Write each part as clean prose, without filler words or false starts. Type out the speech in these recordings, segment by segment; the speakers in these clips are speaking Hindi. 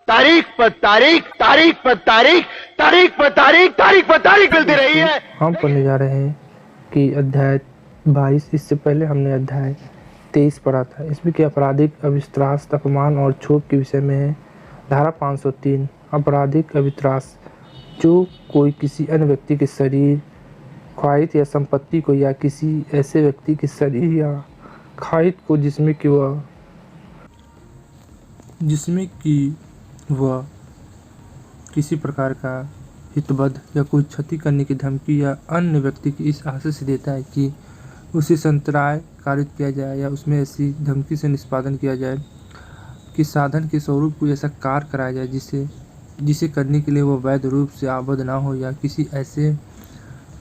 तारीख पर तारीख, तारीख पर तारीख, तारीख पर तारीख, तारीख पर तारीख मिलती रही है। हम पढ़ने जा रहे हैं कि अध्याय 22। इससे पहले हमने अध्याय 23 पढ़ा था। इसमें कि आपराधिक अविश्वास, अपमान और क्षोभ के विषय में है। धारा 503 आपराधिक अविश्वास जो कोई किसी अन्य व्यक्ति के शरीर, ख्वाहिश या संपत्ति को या किसी ऐसे व्यक्ति के शरीर या ख्वाहिश को जिसमें कि वह किसी प्रकार का हितबद्ध या कोई क्षति करने की धमकी या अन्य व्यक्ति की इस आशय से देता है कि उसे संतराय कारित किया जाए या उसमें ऐसी धमकी से निष्पादन किया जाए कि साधन के स्वरूप को ऐसा कार्य कराया जाए जिसे करने के लिए वह वैध रूप से आबद्ध ना हो, या किसी ऐसे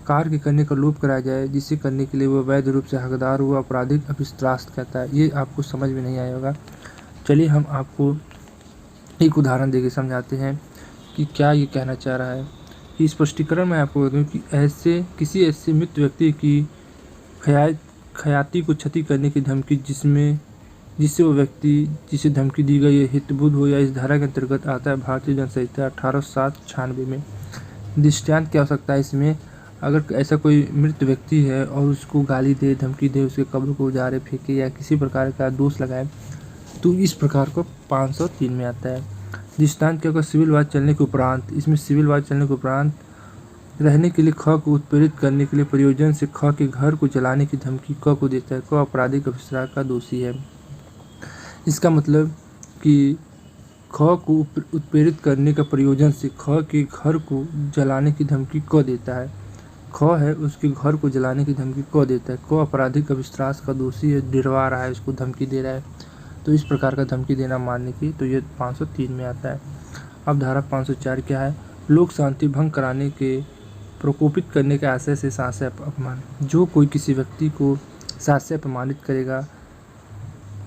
कार्य के करने का लोभ कराया जाए जिसे करने के लिए वह वैध रूप से हकदार हो, आपराधिक अविश्वास कहता है। ये आपको समझ में नहीं आया होगा। चलिए हम आपको एक उदाहरण देके समझाते हैं कि क्या ये कहना चाह रहा है। कि स्पष्टीकरण मैं आपको बता दूं कि किसी ऐसे मृत व्यक्ति की हयाती को क्षति करने की धमकी जिससे वो व्यक्ति जिसे धमकी दी गई है हितबुद्ध हो या इस धारा के अंतर्गत आता है भारतीय जन संहिता 1896 में। दृष्टांत की आवश्यकता है इसमें। अगर ऐसा कोई मृत व्यक्ति है और उसको गाली दे, धमकी दे, उसके कब्र को उजाड़े, फेंके या किसी प्रकार का दोष लगाए तो इस प्रकार को 503 में आता है। दृष्टांत क्या होगा? सिविल वाद चलने के उपरांत। इसमें सिविल वाद चलने के उपरांत रहने के लिए ख को उत्प्रेरित करने के लिए प्रयोजन से ख के घर को जलाने की धमकी क को देता है। क आपराधिक अविश्वास का दोषी है। इसका मतलब कि ख को उत्प्रेरित करने का प्रयोजन से ख के घर को जलाने की धमकी क देता है। ख है उसके घर को जलाने की धमकी क देता है। क आपराधिक अविश्वास का दोषी है, डरवा रहा है, उसको धमकी दे रहा है। तो इस प्रकार का धमकी देना मानने की, तो ये 503 में आता है। अब धारा 504 क्या है? लोक शांति भंग कराने के प्रकोपित करने के आशय से साहस्य अपमान। जो कोई किसी व्यक्ति को साहस्य अपमानित करेगा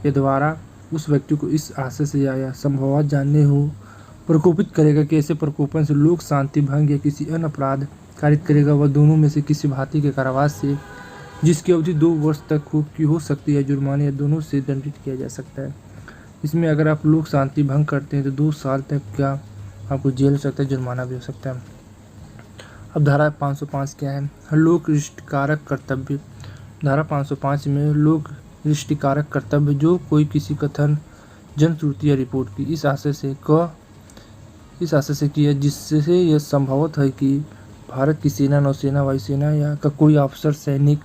के द्वारा उस व्यक्ति को इस आशय से या संभवत जानने हो प्रकोपित करेगा कि ऐसे प्रकोपन से लोक शांति भंग या किसी अन्य अपराध कारित करेगा, वह दोनों में से किसी भांति के कारावास से जिसकी अवधि 2 वर्ष तक हो सकती है, जुर्माने या दोनों से दंडित किया जा सकता है। इसमें अगर आप लोक शांति भंग करते हैं तो 2 साल तक क्या आपको जेल हो सकता है, जुर्माना भी हो सकता है। अब धारा 505 क्या है? लोक रिष्टकारक कर्तव्य। धारा 505 में लोक रिष्टकारक कर्तव्य जो कोई किसी कथन, जनश्रुति या रिपोर्ट की इस आशय से किया जिससे यह संभवत है कि भारत की सेना, नौसेना, वायुसेना या का कोई अफसर, सैनिक,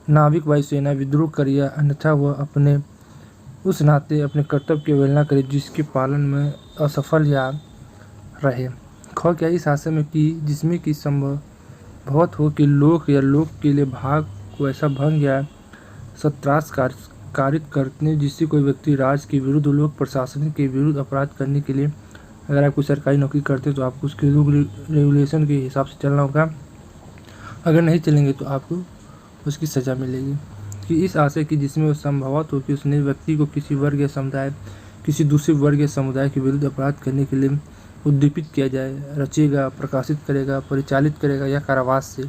नाविक वायुसेना विद्रोह करे या अन्यथा वह अपने उस नाते अपने कर्तव्य की अवहेलना करे जिसके पालन में असफल या रहे। ख क्या इस आशय में कि जिसमें कि संभवत हो कि लोक या लोक के लिए भाग को ऐसा भंग या सत्रास कारित करने जिससे कोई व्यक्ति राज के विरुद्ध, लोक प्रशासन के विरुद्ध अपराध करने के लिए, अगर आप कोई सरकारी नौकरी करते हैं तो आपको उसके रूल रेगुलेशन के हिसाब से चलना होगा। अगर नहीं चलेंगे तो आपको उसकी सज़ा मिलेगी। कि इस आशय की जिसमें वो संभवत हो कि उसने व्यक्ति को किसी वर्ग या समुदाय, किसी दूसरे वर्ग या समुदाय के विरुद्ध अपराध करने के लिए उद्दीपित किया जाए, रचेगा, प्रकाशित करेगा, परिचालित करेगा या कारावास से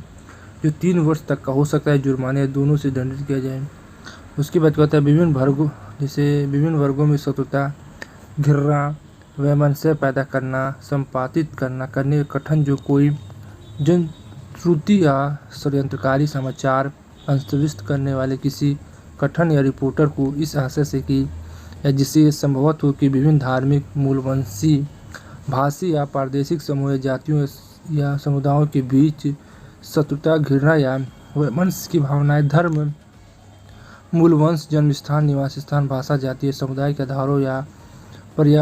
जो 3 वर्ष तक का हो सकता है, जुर्माने या दोनों से दंडित किया जाए। उसके बाद कहता है विभिन्न वर्गों में शत्रुता, घृणा, वैमनस्य पैदा करना, संपादित करने का गठन जो कोई जनश्रुति या षड्यंत्रकारी समाचार अंतर्विष्ट करने वाले किसी कथन या रिपोर्टर को इस आशय से कि या जिससे यह संभवत हो कि विभिन्न धार्मिक, मूलवंशी, भाषी या प्रादेशिक समूह या जातियों या समुदायों के बीच शत्रुता, घृणा या वैमनस्य की भावनाएं धर्म, मूलवंश, जन्मस्थान, निवास स्थान, भाषा, जातीय समुदाय के आधारों या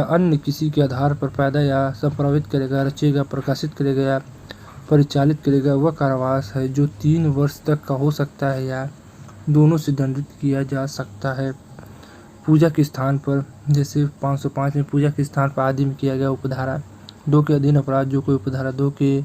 अन्य किसी के आधार पर पैदा या संप्रावित करेगा, रचेगा, प्रकाशित करेगा या परिचालित करेगा, वह कारावास है जो 3 वर्ष तक का हो सकता है या दोनों से दंडित किया जा सकता है। पूजा के स्थान पर, जैसे 505 में पूजा के स्थान पर आदि में किया गया उपधारा 2 के अधीन अपराध जो कोई उपधारा 2 के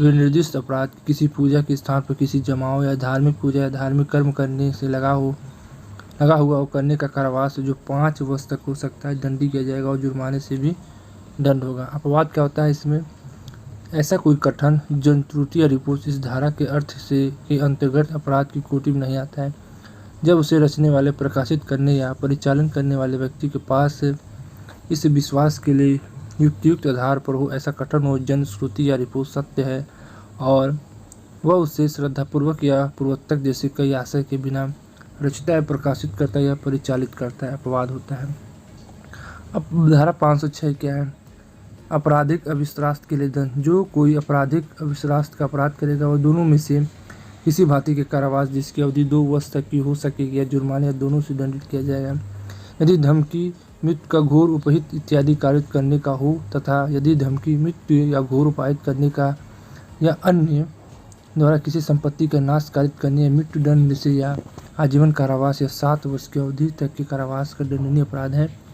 विनिर्दिष्ट अपराध किसी पूजा के स्थान पर किसी जमाव या धार्मिक पूजा या धार्मिक कर्म करने से लगा हुआ हो करने का कारावास जो 5 वर्ष तक हो सकता है, दंडी किया जाएगा और जुर्माने से भी दंड होगा। अपवाद क्या होता है इसमें? ऐसा कोई कथन, जनश्रुति या रिपोर्ट इस धारा के अर्थ से के अंतर्गत अपराध की कोटि में नहीं आता है जब उसे रचने वाले, प्रकाशित करने या परिचालन करने वाले व्यक्ति के पास इस विश्वास के लिए युक्तियुक्त आधार पर हो, ऐसा कथन हो, जनश्रुति या रिपोर्ट सत्य है और वह उसे श्रद्धापूर्वक या पूर्वोत्तर जैसे कई आशय के बिना रचता है, प्रकाशित करता है या परिचालित करता है, अपवाद होता है। अब धारा 506 क्या है? आपराधिक अविश्वास के लिए दंड। जो कोई आपराधिक अविश्वास का अपराध करेगा वह दोनों में से किसी भांति के कारावास जिसकी अवधि 2 वर्ष तक की हो सकेगी या जुर्माने या दोनों से दंडित किया जाएगा। यदि धमकी मृत्यु का घोर उपहित इत्यादि कारित करने का हो तथा यदि धमकी मृत्यु या घोर उपायित करने का या अन्य द्वारा किसी संपत्ति का नाश कारित करने या मृत्यु दंड से या आजीवन कारावास या 7 वर्ष की अवधि तक के कारावास का दंडनीय अपराध है,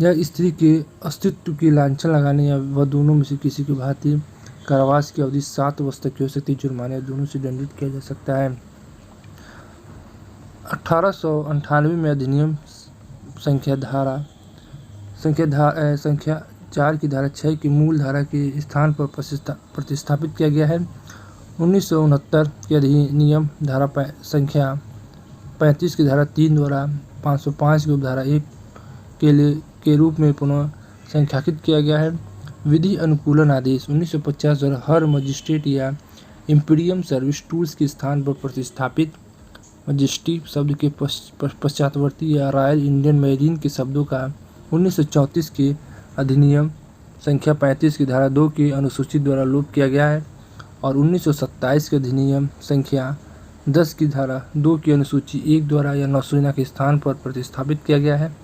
या स्त्री के अस्तित्व की लांछन लगाने या वह दोनों में से किसी की भांति कारावास की अवधि 7 वर्ष तक की हो सकती है, जुर्माने दोनों से दंडित किया जा सकता है। 1898 में अधिनियम संख्या 4 की धारा 6 की मूल धारा के स्थान पर प्रतिस्थापित किया गया है। 1969 के अधिनियम धारा संख्या 35 की धारा 3 द्वारा 505 की उपधारा 1 के रूप में पुनः संख्याकित किया गया है। विधि अनुकूलन आदेश 1950 द्वारा हर मजिस्ट्रेट या इम्पीरियम सर्विस टूल्स के स्थान पर प्रतिस्थापित मजिस्ट्रेट शब्द के पश्चातवर्ती या रॉयल इंडियन मैरीन के शब्दों का 1934 के अधिनियम संख्या 35 की धारा 2 की अनुसूची द्वारा लोप किया गया है और 1927 के अधिनियम संख्या 10 की धारा 2 की अनुसूची 1 द्वारा या नौसेना के स्थान पर प्रतिस्थापित किया गया है।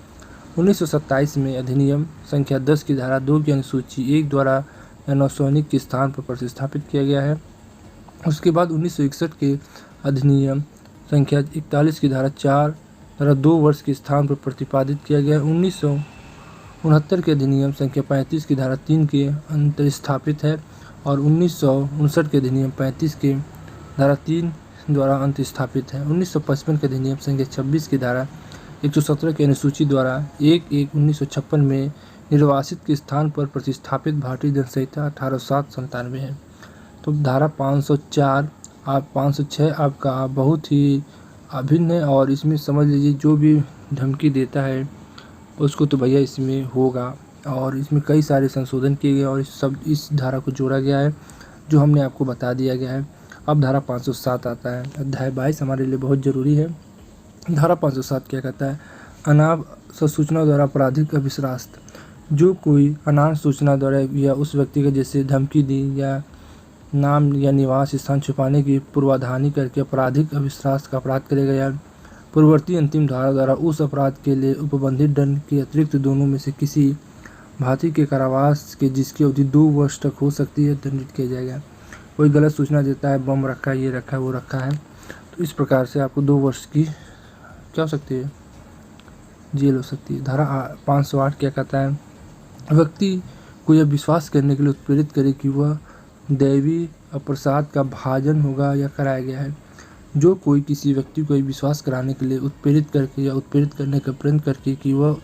1927 में अधिनियम संख्या 10 की धारा 2 की अनुसूची 1 द्वारा या नौसैनिक के स्थान पर प्रतिस्थापित किया गया है। उसके बाद 1961 के अधिनियम संख्या 41 की धारा 4 द्वारा 2 वर्ष के स्थान पर प्रतिपादित किया गया है। 1969 के अधिनियम संख्या 35 की धारा 3 के अंतर्स्थापित है और 1959 के अधिनियम 35 के धारा 3 द्वारा अंतर्स्थापित है। 1955 के अधिनियम संख्या 26 की धारा 117 की अनुसूची द्वारा 1/1/1956 में निर्वासित के स्थान पर प्रतिस्थापित भारतीय दंड संहिता 1897 है। तो धारा 506 आपका बहुत ही अभिन्न है और इसमें समझ लीजिए जो भी धमकी देता है उसको तो भैया इसमें होगा और इसमें कई सारे संशोधन किए गए और इस धारा को जोड़ा गया है जो हमने आपको बता दिया गया है। अब धारा 507 आता है। अध्याय 22 हमारे लिए बहुत ज़रूरी है। धारा 507 क्या कहता है? अनाप सूचना द्वारा आपराधिक अविश्वास। जो कोई अनाप सूचना द्वारा या उस व्यक्ति को जैसे धमकी दी या नाम या निवास स्थान छुपाने की पूर्वाधानी करके आपराधिक अविश्वास का अपराध करेगा या पूर्ववर्ती अंतिम धारा द्वारा उस अपराध के लिए उपबंधित दंड के अतिरिक्त दोनों में से किसी भांति के कारावास के जिसकी अवधि 2 वर्ष तक हो सकती है दंडित किया जाएगा। कोई गलत सूचना देता है, बम रखा है, ये रखा है, वो रखा है, तो इस प्रकार से आपको 2 वर्ष की क्या हो सकती है? जेल हो सकती है। धारा 508 क्या कहता है? व्यक्ति को यह विश्वास करने के लिए उत्प्रेरित करे कि वह दैवी प्रसाद का भाजन होगा या कराया गया है। जो कोई किसी व्यक्ति को विश्वास कराने के लिए उत्प्रेरित करके या उत्प्रेरित करने का प्रयत्न करके कि वह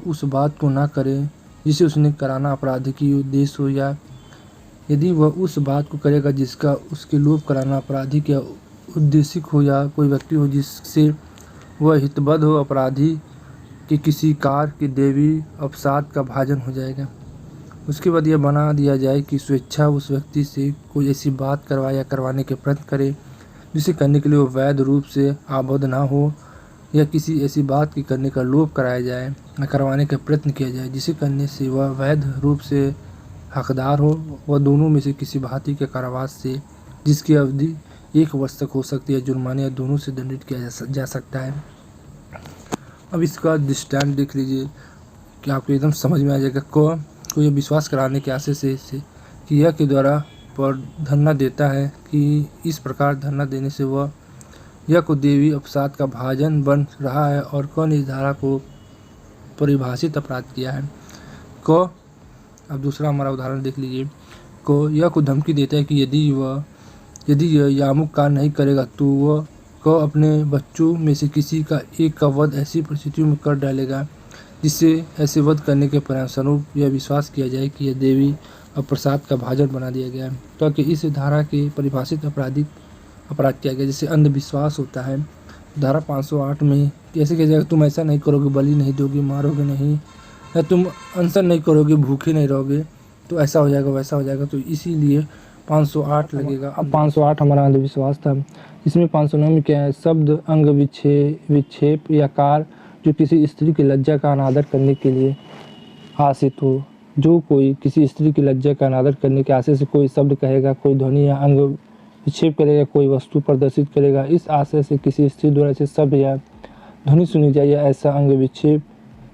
उस बात को ना करे जिसे उसने कराना अपराध की उद्देश्य हो, या यदि वह उस बात को करेगा जिसका उसके लोभ कराना अपराधी या उद्देशिक हो, या कोई व्यक्ति हो जिससे वह हितबद्ध हो अपराधी के किसी कार्य के देवी अपसाद का भाजन हो जाएगा। उसके बाद यह बना दिया जाए कि स्वेच्छा उस व्यक्ति से कोई ऐसी बात करवाए या करवाने के प्रयत्न करे जिसे करने के लिए वो वैध रूप से आबद्ध ना हो, या किसी ऐसी बात के करने का लोभ कराया जाए या करवाने का प्रयत्न किया जाए जिसे करने से वह वैध रूप से हकदार हो, वह दोनों में से किसी भांति के कारावास से जिसकी अवधि 1 वर्ष तक हो सकती है, जुर्माने या दोनों से दंडित किया जा सकता है। अब इसका दृष्टांत देख लीजिए कि आपको एकदम समझ में आ जाएगा। कोई विश्वास कराने के आशय से कि यह के द्वारा पर धरना देता है कि इस प्रकार धरना देने से वह यह को देवी अपसाद का भाजन बन रहा है और कौन इस धारा को परिभाषित अपराध किया है। अब दूसरा हमारा उदाहरण देख लीजिए। यह को धमकी देता है कि यदि यह यामुक कार्य नहीं करेगा तो वह अपने बच्चों में से किसी का एक का वध ऐसी परिस्थितियों में कर डालेगा जिससे ऐसे वध करने के परिणामस्वरूप यह विश्वास किया जाए कि यह देवी और प्रसाद का भाजन बना दिया गया है। तो कि इस धारा के परिभाषित अपराध किया गया। जैसे अंधविश्वास होता है धारा 508 में कैसे किया जाएगा? तुम ऐसा नहीं करोगे, बलि नहीं दोगे, मारोगे नहीं, या तुम आंसर नहीं करोगे, भूखे नहीं रहोगे, तो ऐसा हो जाएगा वैसा हो जाएगा। तो इसीलिए 508 लगेगा। अब 508 हमारा अंधविश्वास था। इसमें 509 में क्या है, शब्द अंग विक्षेप या कार जो किसी स्त्री की लज्जा का अनादर करने के लिए आशित हो। जो कोई किसी स्त्री की लज्जा का अनादर करने के आशय से कोई शब्द कहेगा, कोई ध्वनि या अंग विक्षेप करेगा, कोई वस्तु प्रदर्शित करेगा, इस आशय से किसी स्त्री द्वारा ऐसे शब्द या ध्वनि सुनी जाए या ऐसा अंग विक्षेप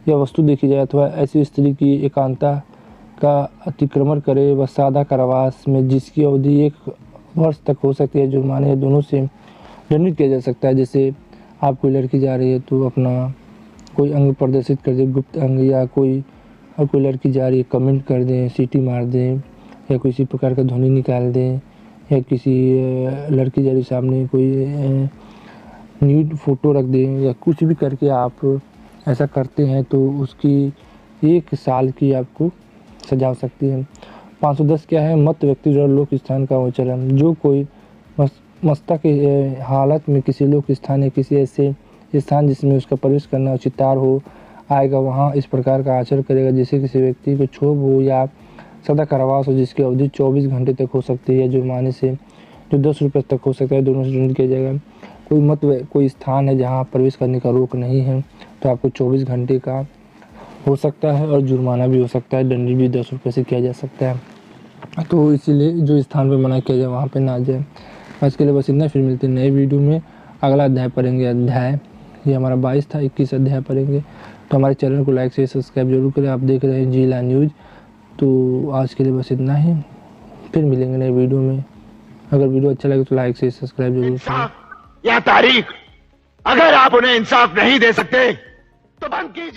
या वस्तु देखी जाए अथवा ऐसी स्त्री की एकांता का अतिक्रमण करे व सादा कारावास में जिसकी अवधि 1 वर्ष तक हो सकती है, जुर्माने या दोनों से दंडित किया जा सकता है। जैसे आप कोई लड़की जा रही है तो अपना कोई अंग प्रदर्शित कर दे, गुप्त अंग, या कोई लड़की जा रही है कमेंट कर दें, सीटी मार दें, या किसी प्रकार का ध्वनि निकाल दें, या किसी लड़की जा रही सामने कोई न्यूड फोटो रख दें, या कुछ भी करके आप ऐसा करते हैं तो उसकी 1 साल की आपको सजा हो सकती है। 510 क्या है, मत व्यक्ति द्वारा लोक स्थान का आचरण। जो कोई मस्ता की हालत में किसी लोक स्थान या किसी ऐसे स्थान जिसमें उसका प्रवेश करना उचितार हो आएगा, वहाँ इस प्रकार का आचरण करेगा जिससे किसी व्यक्ति को क्षोभ हो या सदा कारावास हो, जिसकी अवधि 24 घंटे तक हो सकती है, जुर्माने से जो 10 रुपये तक हो सकता है, दोनों से दंडित किया जाएगा। कोई स्थान है जहाँ प्रवेश करने का रोक नहीं है तो आपको 24 घंटे का हो सकता है और जुर्माना भी हो सकता है, दंडित भी 10 रुपये से किया जा सकता है। तो इसीलिए जो स्थान पे मना किया जाए वहाँ पे ना जाए। आज के लिए बस इतना, फिर मिलते हैं नए वीडियो में। अगला अध्याय पढ़ेंगे। अध्याय ये हमारा 22 था, 21 अध्याय पढ़ेंगे। तो हमारे चैनल को लाइक से सब्सक्राइब जरूर करें। आप देख रहे हैं जिला न्यूज़। तो आज के लिए बस इतना ही, फिर मिलेंगे नए वीडियो में। अगर वीडियो अच्छा लगे तो लाइक से सब्सक्राइब जरूर करें। इंसाफ या तारीख, अगर आप उन्हें इंसाफ नहीं दे सकते तो बंद कीजिए।